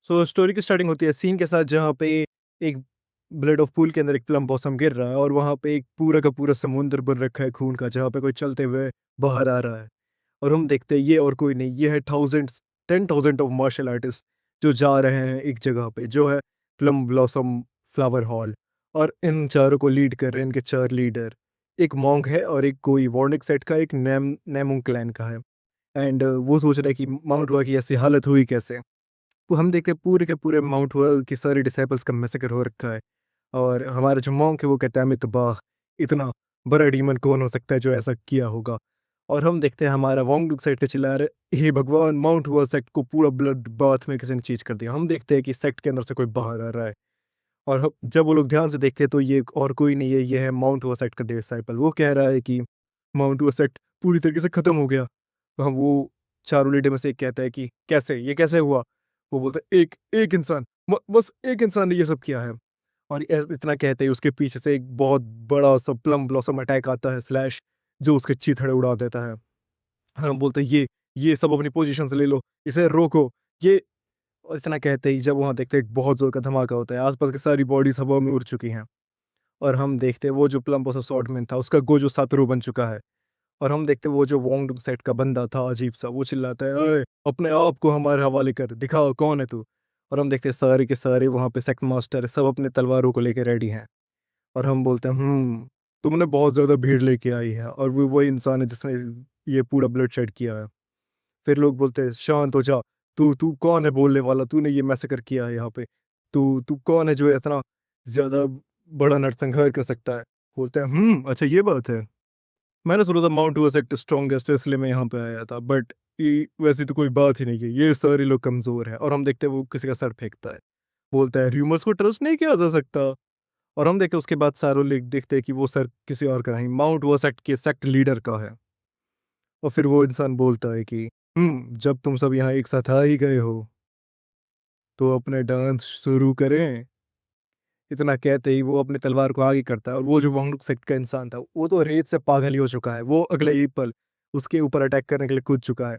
So story की starting होती है सीन के साथ जहाँ पे एक ब्लड ऑफ पूल के अंदर एक प्लम पॉसम गिर रहा है और वहाँ पे एक पूरा का पूरा समुंदर बन रखा है खून का जहाँ पे कोई चलते हुए बाहर आ रहा है। और हम देखते हैं ये और कोई नहीं, ये है थाउजेंड्स 10,000 ऑफ मार्शल आर्टिस्ट जो जा रहे हैं एक जगह पे जो है प्लम ब्लॉसम फ्लावर हॉल। और इन चारों को लीड कर रहे हैं इनके 4 लीडर। एक मॉन्क है और एक कोई वार्निक सेट का, एक नेमुंग क्लैन का है। एंड वो सोच रहा है कि माउंट हुआ की ऐसी हालत हुई कैसे। तो हम देखते हैं पूरे के पूरे माउंट वर्ल्ड के सारे डिसाइपल्स का मैसेकर हो रखा है। और हमारा जो मॉन्क है वो कहता है अमितबाह, इतना बड़ा डीमन कौन हो सकता है जो ऐसा किया होगा। और हम देखते हैं हमारा वोंगडुक सेक्ट के चिल्ला रहे, हे भगवान माउंट वर्ल्ड सेक्ट को पूरा ब्लड बाथ में किसी ने चीज कर दिया। हम देखते हैं कि सेक्ट के अंदर से कोई बाहर आ रहा है। और जब वो लोग ध्यान से देखते हैं तो ये और कोई नहीं है, ये है माउंट वर्ल्ड सेक्ट का डिसाइपल। वो कह रहा है कि माउंट वर्ल्ड सेक्ट पूरी तरीके से खत्म हो गया। तो हम वो चारों लीडर में से एक कहता है कि कैसे, ये कैसे हुआ। वो बोलता है एक एक इंसान, बस एक इंसान ने ये सब किया है। और इतना कहते ही उसके पीछे से एक बहुत बड़ा सा प्लम ब्लॉसम अटैक आता है स्लैश, जो उसके चीथड़े उड़ा देता है। और हम बोलते हैं ये सब अपनी पोजीशन से ले लो, इसे रोको, ये। और इतना कहते ही जब वहां देखते हैं एक बहुत जोर का धमाका होता है, आसपास की सारी बॉडीज हवा में उड़ चुकी हैं। और हम देखते हैं वो जो प्लम ब्लॉसम स्वॉर्डमैन था उसका गोजो सातरू बन चुका है। और हम देखते हैं वो जो वोंगडुक सेट का बंदा था अजीब सा, वो चिल्लाता है, "ओए, अपने आप को हमारे हवाले कर, दिखाओ कौन है तू।" और हम देखते हैं सारे के सारे वहाँ पे सेक्ट मास्टर सब अपने तलवारों को लेके रेडी हैं। और हम बोलते हैं, तुमने बहुत ज़्यादा भीड़ लेके आई है और वो वही इंसान है जिसने ये पूरा ब्लडशेड किया है। फिर लोग बोलते हैं, शांत हो जा, तू तू कौन है बोलने वाला, तूने ये मैसेकर किया है यहाँ पे। तू तू कौन है जो इतना ज़्यादा बड़ा नरसंहार कर सकता है। बोलते हैं, अच्छा ये बात है। मैंने सुना था माउंट हुआ सेक्टर स्ट्रॉन्गेस्ट इसलिए मैं यहाँ पे आया था, बट ये वैसी तो कोई बात ही नहीं है, ये सारे लोग कमज़ोर हैं। और हम देखते हैं वो किसी का सर फेंकता है, बोलता है र्यूमर्स को ट्रस्ट नहीं किया जा सकता। और हम देखते हैं उसके बाद सारों लोग देखते हैं कि वो सर किसी और का नहीं, माउंट हुआ सेक्ट के सेक्ट लीडर का है। और फिर वो इंसान बोलता है कि जब तुम सब यहाँ एक साथ आ ही गए हो तो अपने डांस शुरू करें। इतना कहते ही वो अपनी तलवार को आगे करता है और वो जो वांगडुक सेक्ट का इंसान था वो तो रेत से पागल ही हो चुका है, वो अगले ही पल उसके ऊपर अटैक करने के लिए कूद चुका है।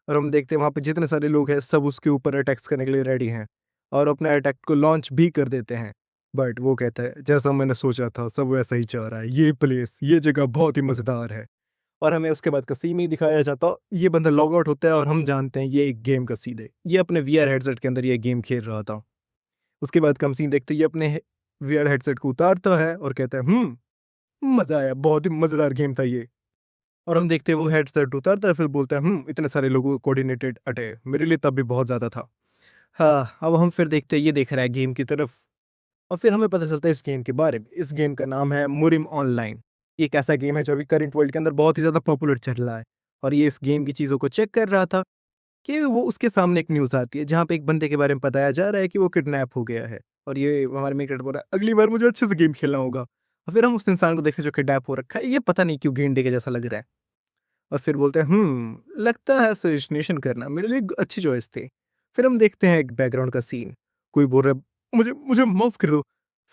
और हम देखते हैं वहाँ पे जितने सारे लोग हैं सब उसके ऊपर अटैक्स करने के लिए रेडी हैं और अपने अटैक को लॉन्च भी कर देते हैं। बट वो कहता है जैसा मैंने सोचा था सब वैसा ही चल रहा है, ये प्लेस ये जगह बहुत ही मज़ेदार है। और हमें उसके बाद का सीन ही दिखाया जाता, ये बंदा लॉग आउट होता है और हम जानते हैं ये एक गेम का सीन है, ये अपने वीआर हेडसेट के अंदर ये गेम खेल रहा था। उसके बाद का हम सीन देखते ही ये अपने वीआर हेडसेट को उतारता है और कहता है, मज़ा आया, बहुत ही मज़ेदार गेम था ये। और हम देखते हैं वो हेडसेट उतारता है फिर बोलता है, इतने सारे लोगों को कोऑर्डिनेटेड अटैक मेरे लिए तब भी बहुत ज़्यादा था। हाँ, अब हम फिर देखते हैं ये देख रहा है गेम की तरफ। और फिर हमें पता चलता है इस गेम के बारे में। इस गेम का नाम है मुरिम ऑनलाइन। ये एक ऐसा गेम है जो अभी करंट वर्ल्ड के अंदर बहुत ही ज़्यादा पॉपुलर चल रहा है। और ये इस गेम की चीज़ों को चेक कर रहा था कि वो उसके सामने एक न्यूज़ आती है जहाँ पे एक बंदे के बारे में बताया जा रहा है कि वो किडनैप हो गया है। और ये हमारे मेन कैरेक्टर बोल रहा है, अगली बार मुझे अच्छे से गेम खेलना होगा। और फिर हम उस इंसान को देखते हैं जो किडनैप हो रखा है, ये पता नहीं क्यों गेंडे के जैसा लग रहा है। और फिर बोलते हैं, लगता है असोसिएशन करना मेरे लिए एक अच्छी चॉइस थी। फिर हम देखते हैं एक बैकग्राउंड का सीन, कोई बोल रहा है, मुझे मुझे माफ़ कर दो।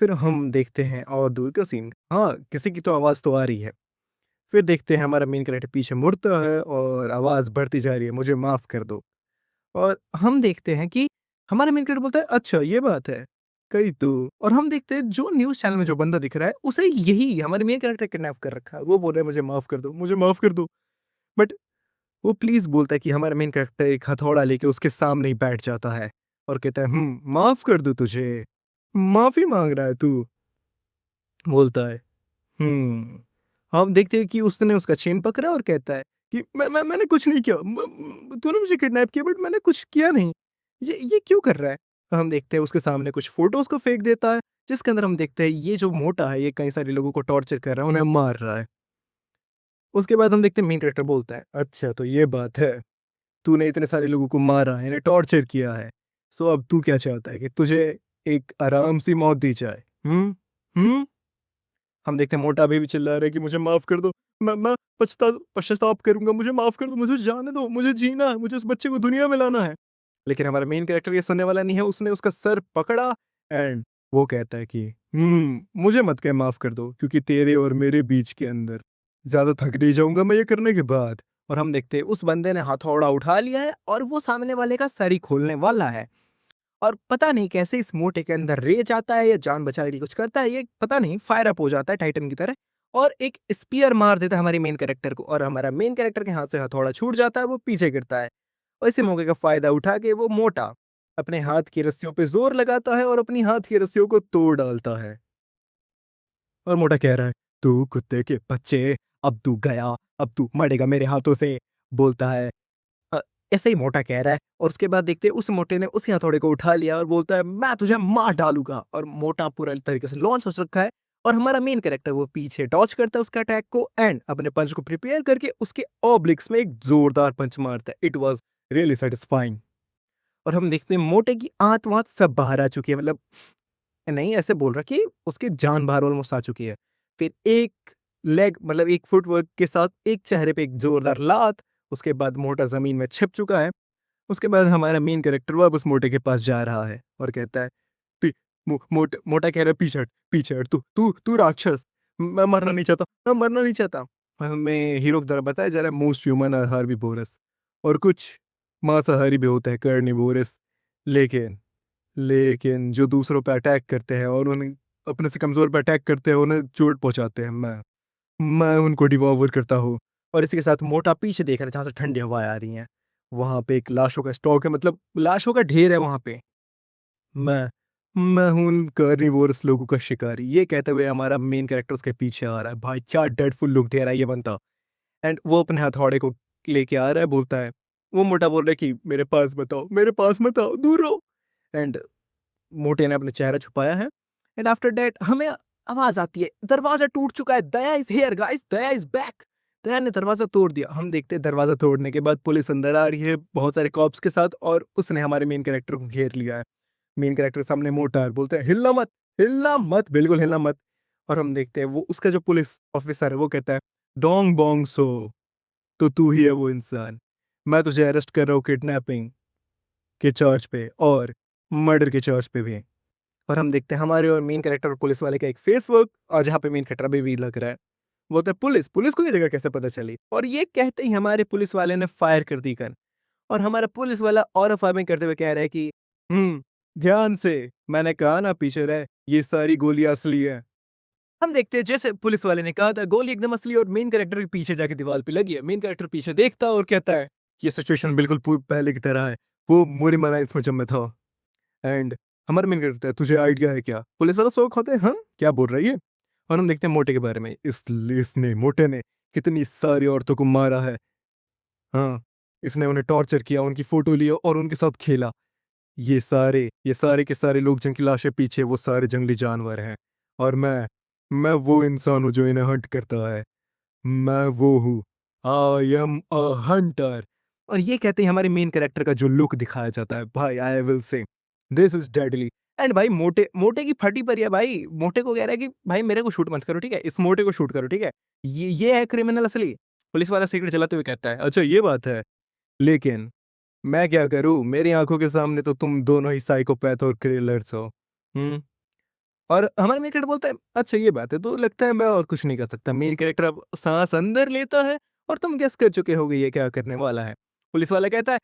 फिर हम देखते हैं और दूर का सीन, हाँ, किसी की तो आवाज़ तो आ रही है। फिर देखते हैं हमारा मेन कैरेक्टर पीछे मुड़ता है और आवाज़ बढ़ती जा रही है, मुझे माफ़ कर दो। और हम देखते हैं कि हमारा मेन कैरेक्टर बोलता है, अच्छा ये बात है, कही तो। और हम देखते हैं जो न्यूज़ चैनल में जो बंदा दिख रहा है, उसे यही हमारे मेन कैरेक्टर किडनैप कर रखा है। वो बोल रहा है, मुझे माफ़ कर दो, मुझे माफ़ कर दो। बट वो प्लीज़ बोलता है कि हमारा मेन कैरेक्टर एक हथौड़ा लेके उसके सामने ही बैठ जाता है और कहता है, माफ़ कर दूँ तुझे? माफ़ी माँग रहा है तू? बोलता है, हम देखते हैं कि उसने उसका चेन पकड़ा और कहता है कि मैंने कुछ नहीं किया। तूने मुझे किडनैप किया बट मैंने कुछ किया नहीं। ये क्यों कर रहा है? हम देखते हैं उसके सामने कुछ फ़ोटोज़ को फेंक देता है, जिसके अंदर हम देखते हैं ये जो मोटा है ये कई सारे लोगों को टॉर्चर कर रहा है, उन्हें मार रहा है। उसके बाद हम देखते हैं मेन कैरेक्टर बोलता है, अच्छा तो ये बात है। तूने इतने सारे लोगों को मारा है, इन्हें टॉर्चर किया है। सो अब तू क्या चाहता है कि तुझे एक आराम सी मौत दी जाए? हुँ? हम देखते हैं मोटा अभी भी चिल्ला रहा है कि मुझे माफ़ कर दो। मैं पश्चाताप करूँगा, मुझे माफ़ कर दो, मुझे जाने दो, मुझे जीना है, मुझे उस बच्चे को दुनिया में लाना है। लेकिन हमारा मेन कैरेक्टर ये सुनने वाला नहीं है, उसने उसका सर पकड़ा एंड वो कहता है कि मुझे मत कह माफ़ कर दो क्योंकि तेरे और मेरे बीच के अंदर ज़्यादा थक नहीं जाऊँगा मैं ये करने के बाद। और हम देखते हैं उस बंदे ने हथौड़ा उठा लिया है और वो सामने वाले का सर ही खोलने वाला है। और पता नहीं कैसे इस मोटे के अंदर रेज आता है या जान बचाने के लिए कुछ करता है, ये पता नहीं फायर अप हो जाता है टाइटन की तरह और एक स्पीयर मार देता है हमारे मेन कैरेक्टर को और हमारा मेन कैरेक्टर के हाथ से हथौड़ा छूट जाता है, वो पीछे गिरता है। और इसी मौके का फ़ायदा उठा के वो मोटा अपने हाथ की रस्सियों पे ज़ोर लगाता है और अपनी हाथ की रस्सियों को तोड़ डालता है। और मोटा कह रहा है, "तू कुत्ते के बच्चे, अब तू गया, अब तू मरेगा मेरे हाथों से।" बोलता है। अ, ऐसे ही मोटा कह रहा है और उसके बाद देखते हैं उस मोटे ने उसी हथौड़े को उठा लिया और बोलता है, "मैं तुझे मार डालूँगा।" और मोटा पूरा तरीके से लॉन्च हो रखा है और हमारा मेन कैरेक्टर वो पीछे डॉज करता है उसका अटैक को एंड अपने पंच को प्रिपेयर करके उसके ऑब्लिक्स में एक ज़ोरदार पंच मारता है। It was really satisfying. और हम देखते हैं मोटे की आंत-वाँत सब बाहर आ चुकी है, मतलब नहीं ऐसे बोल रहा कि उसकी जान बाहर ऑलमोस्ट आ चुकी है। फिर एक लेग मतलब एक फुटवर्क के साथ एक चेहरे पे एक जोरदार लात, उसके बाद मोटा ज़मीन में छिप चुका है। उसके बाद हमारा मेन कैरेक्टर वापस मोटे के पास जा रहा है और कहता है, "पी मोटा कह रहा है पीछे हट तू तू तू राक्षस, मैं मरना नहीं चाहता, मैं मरना नहीं चाहता।" हमें हीरो की तरह बताया जा रहा है मोस्ट ह्यूमन आर हर्बीवोरस और कुछ मांसाहारी भी होते हैं कार्निवोरस। लेकिन लेकिन जो दूसरों पे अटैक करते हैं और उन्हें अपने से कमज़ोर पे अटैक करते हैं, उन्हें चोट पहुँचाते हैं, मैं उनको डिवोर करता हूँ। और इसी के साथ मोटा पीछे देख रहा है जहाँ से ठंडी हवाएँ आ रही हैं। वहाँ पे एक लाशों का स्टॉक है, मतलब लाशों का ढेर है वहाँ पे। मैं मैं हूँ उन कार्निवोरस लोगों का शिकारी। ये कहते हुए हमारा मेन कैरेक्टर उसके पीछे आ रहा है। भाई क्या डेडफुल लुक दे रहा है ये बंदा। एंड वो अपने हथौड़े को लेके आ रहा है, बोलता है, वो मोटा बोल रहा है कि मेरे पास मत आओ, दूर रहो। एंड मोटे ने अपना चेहरा छुपाया है एंड आफ्टर दैट हमें आवाज आती है, दरवाजा टूट चुका है, Daya is here guys, Daya is back. Daya ने दरवाजा तोड़ दिया। हम देखते हैं दरवाजा तोड़ने के बाद पुलिस अंदर आ रही है बहुत सारे कॉप्स के साथ और उसने हमारे मेन कैरेक्टर को घेर लिया है। मेन कैरेक्टर सामने मोटा है, बोलते हैं, हिलना मत, बिल्कुल हिलना मत। और हम देखते हैं वो उसका जो पुलिस ऑफिसर है वो कहता है, डोंग बोंग सो, तो तू ही है वो इंसान। मैं तुझे अरेस्ट कर रहा हूँ किडनैपिंग के चार्ज पे और मर्डर के चार्ज पे भी। और हम देखते हैं हमारे और मेन कैरेक्टर और पुलिस वाले का एक फेस वर्क और जहाँ पे मेन कैरेक्टर अभी भी लग रहा है। बोलता है, पुलिस को ये जगह कैसे पता चली? और ये कहते ही हमारे पुलिस वाले ने फायर कर दी गन और हमारा पुलिस वाला और फार्मिंग करते हुए कह रहा है कि ध्यान से, मैंने कहा ना पीछे रह, ये सारी गोलियां असली है। हम देखते हैं जैसे पुलिस वाले ने कहा था गोली एकदम असली और मेन कैरेक्टर के पीछे जाके दीवार पे लगी है। मेन कैरेक्टर पीछे देखता है और कहता है, ये सिचुएशन बिल्कुल पहले की तरह है, वो मोरी माइंस में जब मैं था। एंड हमारा मेन कैरेक्टर है, तुझे आइडिया है क्या? पुलिस वाला शौक होते हैं, हाँ? क्या बोल रही है? और हम देखते हैं मोटे के बारे में, इसने मोटे ने कितनी सारी औरतों को मारा है। हाँ, इसने उन्हें टॉर्चर किया, उनकी फ़ोटो लिया और उनके साथ खेला। ये सारे के सारे लोग जिनकी लाशें पीछे वो सारे जंगली जानवर हैं। और मैं वो इंसान हूँ जो इन्हें हंट करता है। मैं वो हूँ, आई एम अ हंटर। और ये कहते ही हमारे मेन कैरेक्टर का जो लुक दिखाया जाता है, भाई I will say this is deadly. And भाई मोटे मोटे की फटी पड़ी है भाई। मोटे को कह रहा है कि भाई मेरे को शूट मत करो, ठीक है? इस मोटे को शूट करो, ठीक है? ये है क्रिमिनल असली। पुलिस वाला सिगरेट जलाते हुए कहता है, अच्छा ये बात है। लेकिन मैं क्या करूँ? मेरी आँखों के सामने तो तुम दोनों ही साइकोपैथ और किलर्स हो। हुँ? और हमारा मेन कैरेक्टर बोलता है, अच्छा ये बात है, तो लगता है मैं और कुछ नहीं कर सकता। मेन कैरेक्टर अब साँस अंदर लेता है और तुम गेस कर चुके होगे ये क्या करने वाला है। पुलिस वाला कहता है,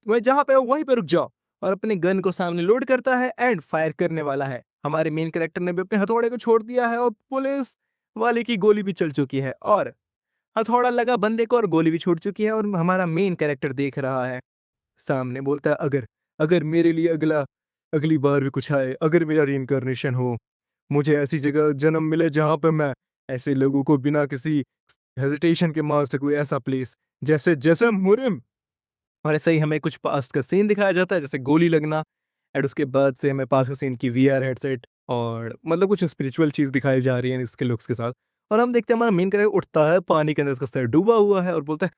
"मैं जहाँ पे हूँ वहीं पे रुक जाओ" और अपने गन को सामने लोड करता है एंड फायर करने वाला है। हमारे मेन कैरेक्टर ने भी अपने हथौड़े को छोड़ दिया है और पुलिस वाले की गोली भी चल चुकी है और हथौड़ा लगा बंदे को और गोली भी छूट चुकी है और हमारा मेन कैरेक्टर देख रहा है। सामने बोलता है, अगर अगर मेरे लिए अगली बार भी कुछ आए, अगर मेरा रीइंकार्नेशन हो, मुझे ऐसी जगह जन्म मिले जहाँ पे मैं ऐसे लोगों को बिना किसी हेजिटेशन के मार सकूँ, ऐसा प्लेस जैसे जैसे मुरिम। और ऐसे ही हमें कुछ पास्ट का सीन दिखाया जाता है जैसे गोली लगना एंड उसके बाद से हमें पास्ट का सीन की वीआर हेडसेट और मतलब कुछ स्पिरिचुअल चीज़ दिखाई जा रही है इसके लुक्स के साथ। और हम देखते हैं हमारा मेन कैरेक्टर उठता है, पानी के अंदर उसका सर डूबा हुआ है और बोलता है,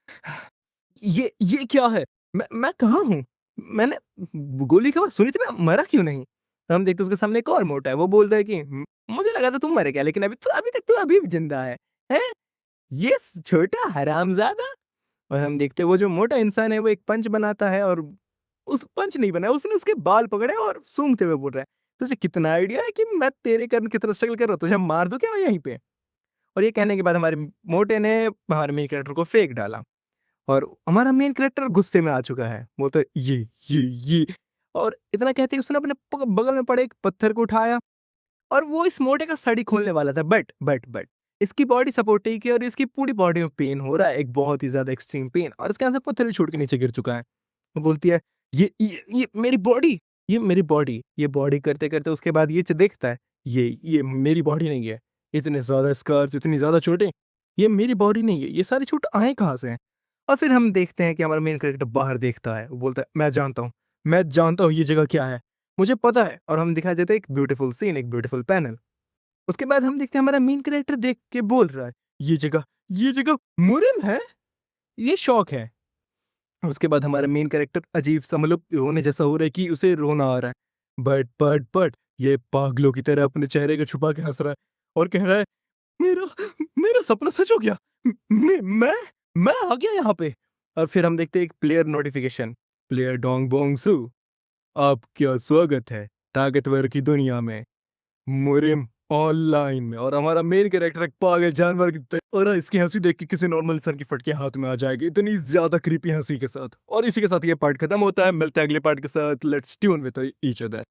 ये क्या है? मैं कहाँ हूँ? मैंने गोली की आवाज़ सुनी थी, मैं मरा क्यों नहीं? तो हम देखते हैं उसके सामने एक और मोटा है, वो बोलता है कि मुझे लगा था तुम मर गया लेकिन अभी तक तो अभी भी ज़िंदा है। हैं? ये छोटा हरामज़ादा। और हम देखते हैं वो जो मोटा इंसान है वो एक पंच बनाता है और उस पंच नहीं बनाया, उसने उसके बाल पकड़े और सूंघते हुए बोल रहा है, तुझे कितना आइडिया है कि मैं तेरे कारण कितना स्ट्रगल कर रहा हूँ, तुझे मार दूँ क्या मैं यहीं पे? और ये कहने के बाद हमारे मोटे ने हमारे मेन कैरेक्टर को फेंक डाला और हमारा मेन कैरेक्टर गुस्से में आ चुका है। बोलता है, ये और इतना कहते ही उसने अपने बगल में पड़े एक पत्थर को उठाया और वो इस मोटे का सड़ी खोलने वाला था, बट इसकी बॉडी सपोर्ट नहीं की और इसकी पूरी बॉडी में पेन हो रहा है, एक बहुत ही ज़्यादा एक्सट्रीम पेन, और इसके यहाँ से पत्थर भी छूट के नीचे गिर चुका है। वो बोलती है, ये मेरी बॉडी, ये मेरी बॉडी।" ये बॉडी करते-करते उसके बाद ये देखता है, ये मेरी बॉडी नहीं है। इतने ज़्यादा स्कार्स, इतनी ज़्यादा चोटें, ये मेरी बॉडी नहीं है, ये सारी चोट आए कहाँ से हैं? और फिर हम देखते हैं कि हमारा मेन कैरेक्टर बाहर देखता है, वो बोलता है, मैं जानता हूँ ये जगह क्या है, मुझे पता है।" और हम दिखाई देते हैं एक ब्यूटीफुल सीन, एक ब्यूटीफुल पैनल। उसके बाद हम देखते हैं हमारा मेन कैरेक्टर देख के बोल रहा है, ये जगह मुरिम है? ये शौक है। और उसके बाद हमारा मेन कैरेक्टर अजीब-सा मतलब रोने जैसा हो रहा है कि उसे रोना आ रहा है। बट ये पागलों की तरह अपने चेहरे को छुपा के हँस रहा है और कह रहा है, मेरा मेरा सपना सच हो गया। म मैं मैं आ गया यहाँ पे। और फिर हम देखते हैं एक player notification, player Dong Bong Su, आपका स्वागत है ताकतवर की दुनिया में, मुरिम ऑनलाइन में। और हमारा मेन कैरेक्टर एक पागल जानवर की तरह, और इसकी हँसी देख के किसी नॉर्मल इंसान की फटके हाथ में आ जाएगी, इतनी ज़्यादा क्रीपी हँसी के साथ। और इसी के साथ ये पार्ट खत्म होता है। मिलते हैं अगले पार्ट के साथ। Let's tune with each other.